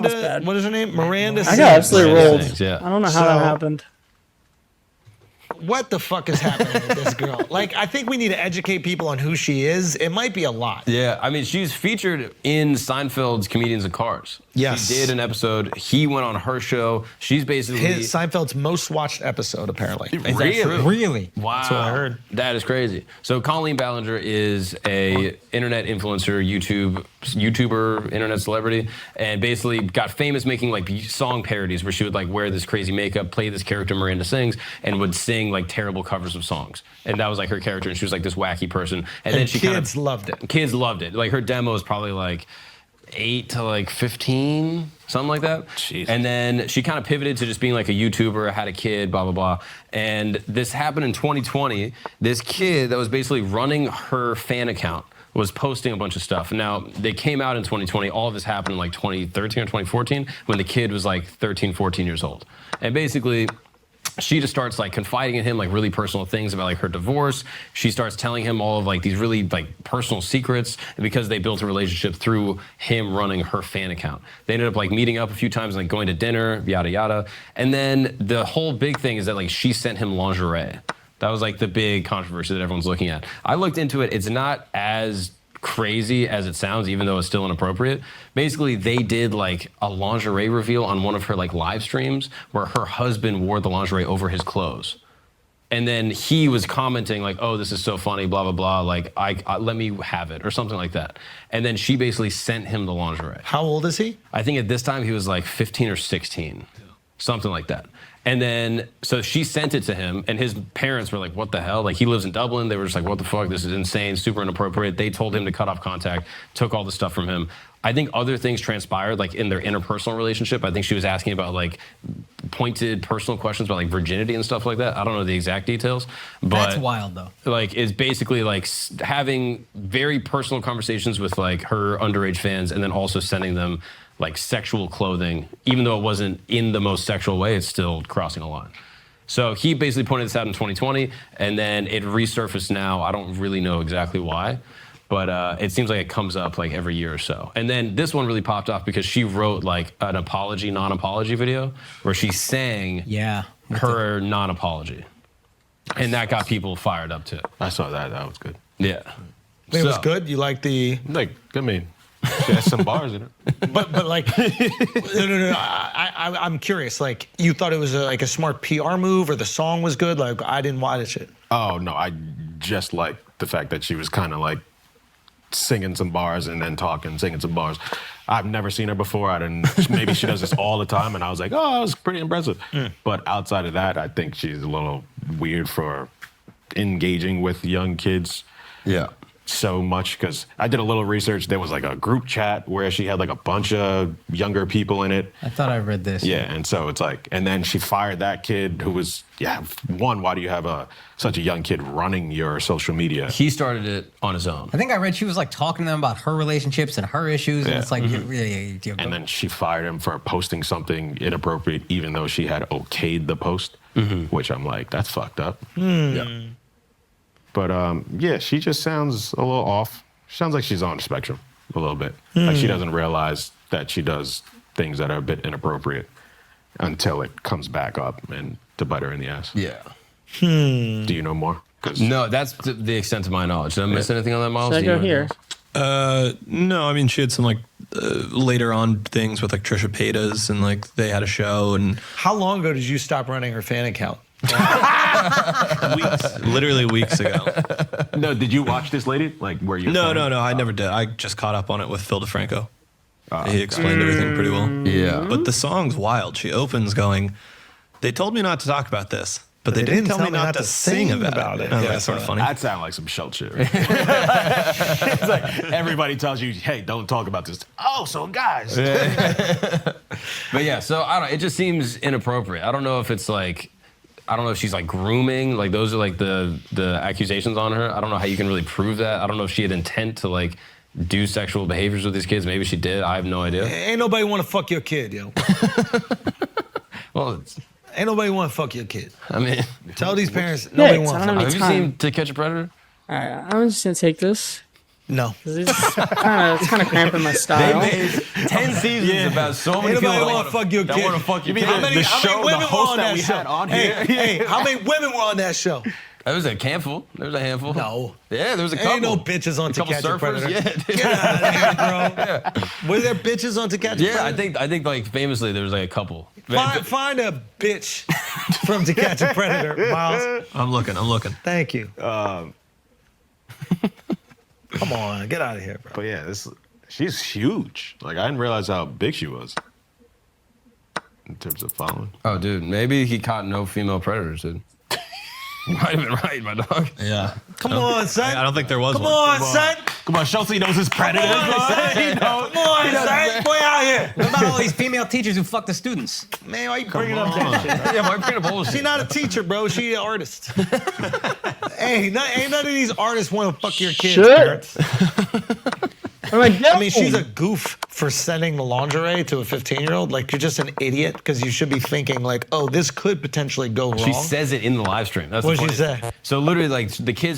That's bad. What is her name? Miranda I Sings. got absolutely rolled. Sings, yeah. I don't know how that happened. What the fuck is happening with this girl? Like, I think we need to educate people on who she is. It might be a lot. Yeah, I mean, she's featured in Seinfeld's Comedians in Cars. Yes. She did an episode. He went on her show. She's basically... Seinfeld's most watched episode, apparently. Is that true? Really? Wow. That's what I heard. That is crazy. So Colleen Ballinger is a internet influencer, YouTuber, internet celebrity, and basically got famous making like song parodies where she would like wear this crazy makeup, play this character Miranda Sings, and would sing like terrible covers of songs. And that was like her character, and she was like this wacky person. And then she kids loved it. Kids loved it. Like her demo is probably like 8 to like 15, something like that. Jeez. And then she kind of pivoted to just being like a YouTuber, had a kid, blah, blah, blah. And this happened in 2020. This kid that was basically running her fan account was posting a bunch of stuff. Now, they came out in 2020. All of this happened in like 2013 or 2014 when the kid was like 13, 14 years old. And basically, she just starts like confiding in him like really personal things about like her divorce. She starts telling him all of like these really like personal secrets because they built a relationship through him running her fan account. They ended up like meeting up a few times, like going to dinner, yada yada. And then the whole big thing is that like she sent him lingerie. That was like the big controversy that everyone's looking at. I looked into it. It's not as crazy as it sounds, even though it's still inappropriate. Basically, they did like a lingerie reveal on one of her like live streams where her husband wore the lingerie over his clothes. And then he was commenting like, oh, this is so funny, blah, blah, blah. Like, let me have it or something like that. And then she basically sent him the lingerie. How old is he? I think at this time he was like 15 or 16, something like that. And then, so she sent it to him, and his parents were like, what the hell? Like, he lives in Dublin. They were just like, what the fuck? This is insane, super inappropriate. They told him to cut off contact, took all the stuff from him. I think other things transpired, like in their interpersonal relationship. I think she was asking about like pointed personal questions about like virginity and stuff like that. I don't know the exact details, but that's wild though. Like, it's basically like having very personal conversations with like her underage fans, and then also sending them like sexual clothing, even though it wasn't in the most sexual way, it's still crossing a line. So he basically pointed this out in 2020, and then it resurfaced now. I don't really know exactly why, but it seems like it comes up like every year or so. And then this one really popped off because she wrote like an apology, non-apology video where she sang her non-apology. And that got people fired up too. I saw that. That was good. Yeah. It was good? You like the... Like, I mean, she has some bars in it. But like, no. I'm curious. Like, you thought it was like a smart PR move, or the song was good? Like, I didn't watch it. Oh, no, I just like the fact that she was kind of like singing some bars and then singing some bars. I've never seen her before. Maybe she does this all the time, and I was like, oh, that was pretty impressive. But outside of that, I think she's a little weird for engaging with young kids. Yeah. So much, because I did a little research. There was like a group chat where she had like a bunch of younger people in it. I thought I read this. Yeah, and so it's like, and then she fired that kid who was, why do you have such a young kid running your social media? He started it on his own. I think I read she was like talking to them about her relationships and her issues, and it's like, really. And then she fired him for posting something inappropriate, even though she had okayed the post, which I'm like, that's fucked up. Yeah. But she just sounds a little off. She sounds like she's on the spectrum a little bit. Like she doesn't realize that she does things that are a bit inappropriate until it comes back up and to bite her in the ass. Yeah. Do you know more? No, that's the extent of my knowledge. Did I miss anything on that, Miles? Should I go here? No, I mean, she had some like later on things with like Trisha Paytas, and like they had a show. And how long ago did you stop running her fan account? Literally weeks ago. No, did you watch this lady? Like, were you? No, I never did. I just caught up on it with Phil DeFranco. He explained everything pretty well. Yeah. But the song's wild. She opens going, "They told me not to talk about this, but they didn't tell me not to sing about it." That's sort of funny. That sounds like some Schulz shit. It's like everybody tells you, hey, don't talk about this. Oh, so guys. But yeah, so I don't know. It just seems inappropriate. I don't know if it's like, I don't know if she's like grooming, like those are like the accusations on her. I don't know how you can really prove that. I don't know if she had intent to like do sexual behaviors with these kids. Maybe she did. I have no idea. Ain't nobody want to fuck your kid, yo. Well, ain't nobody want to fuck your kid. I mean, tell these parents nobody want to fuck. I don't have Have any you time. seen To Catch a Predator? All right, I'm just gonna take this. No. It's kind of cramping my They style. made 10 seasons about so many people Anybody want to fuck your that kid? want to fuck your mean kid. the show, the host that we show? had on Hey, here? hey, how many women were on that show? There was a handful. There was a handful. No. Yeah, there was a couple. Ain't no bitches on a To couple Catch a surfers. Predator. Yeah, dude. Get out of here, bro. Were there bitches on To Catch a Yeah, Predator? I think like famously there was like a couple. Find a bitch from To Catch a Predator, Miles. I'm looking. Thank you. Come on, get out of here, bro. But yeah, she's huge. Like I didn't realize how big she was in terms of following. Oh, dude, maybe he caught no female predators, dude. Might have been right, my dog. Yeah. Come on, son. I don't think there was Come one. on, son. Come on, Schulz knows his predators. Come on, son. Come on, son. Boy out here. What about all these female teachers who fuck the students? Man, why you bringing up that shit? Yeah, why bring up bullshit? She not a teacher, bro. She an artist. Hey, ain't none of these artists want to fuck your kids, Shit. parents. What am I doing? I mean, she's a goof for sending the lingerie to a 15-year-old. Like, you're just an idiot because you should be thinking, like, oh, this could potentially go wrong. She says it in the live stream. That's What'd the she funny say? So literally, like the kids